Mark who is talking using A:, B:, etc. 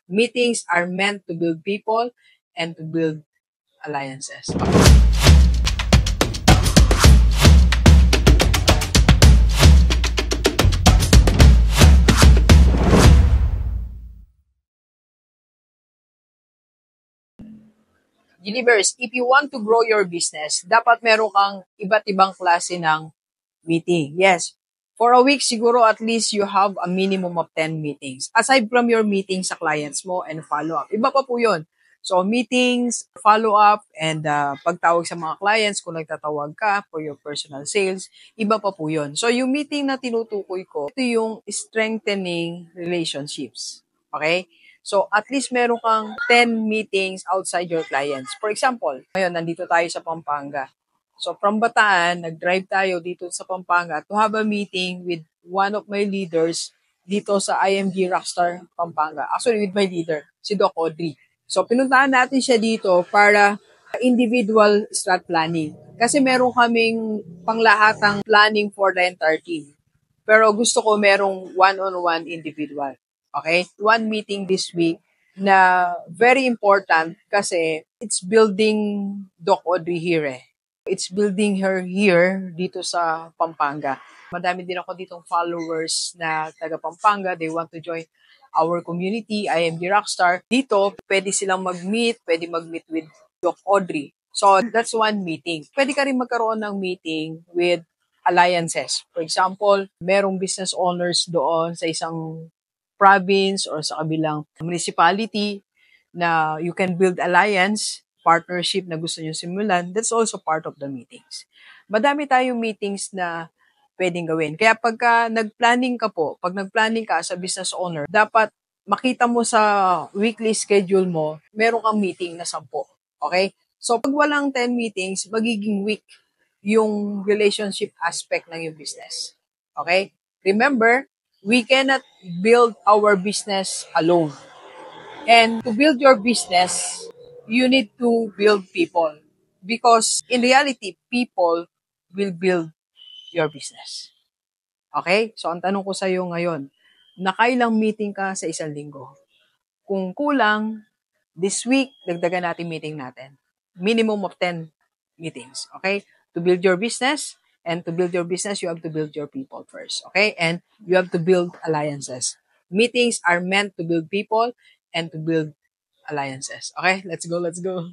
A: Meetings are meant to build people and to build alliances. Universe, if you want to grow your business, dapat meron kang iba't ibang klase ng meeting. Yes. For a week, siguro at least you have a minimum of 10 meetings. Aside from your meetings sa clients mo and follow-up. Iba pa po yun. So, meetings, follow-up, and pagtawag sa mga clients kung nagtatawag ka for your personal sales, iba pa po yun. So, yung meeting na tinutukoy ko, ito yung strengthening relationships. Okay? So, at least meron kang 10 meetings outside your clients. For example, ngayon, nandito tayo sa Pampanga. So, from Bataan, nag-drive tayo dito sa Pampanga to have a meeting with one of my leaders dito sa IMG Rockstar Pampanga. Actually, with my leader, si Doc Audrey. So, pinuntahan natin siya dito para individual strat planning. Kasi meron kaming panglahatang planning for the entire team. Pero gusto ko merong one-on-one individual. Okay? One meeting this week na very important kasi it's building Doc Audrey here eh. It's building her here dito sa Pampanga. Madami din ako ditong followers na taga Pampanga. They want to join our community, IMG Rockstar. Dito, pwede silang mag-meet, pwede mag-meet with Doc Audrey. So, that's one meeting. Pwede ka rin magkaroon ng meeting with alliances. For example, merong business owners doon sa isang province or sa kabilang municipality na you can build alliance, partnership na gusto nyo simulan, that's also part of the meetings. Madami tayong meetings na pwedeng gawin. Kaya pagka nag-planning ka po, pag nag-planning ka as a business owner, dapat makita mo sa weekly schedule mo, meron kang meeting na 10. Okay? So pag walang 10 meetings, magiging weak yung relationship aspect ng yung business. Okay? Remember, we cannot build our business alone. And to build your business, you need to build people. Because in reality, people will build your business. Okay? So, ang tanong ko sa iyo ngayon, nakailang meeting ka sa isang linggo? Kung kulang, this week, dagdagan natin meeting natin. Minimum of 10 meetings. Okay? To build your business, and to build your business, you have to build your people first. Okay? And you have to build alliances. Meetings are meant to build people and to build alliances. Okay? Let's go, let's go.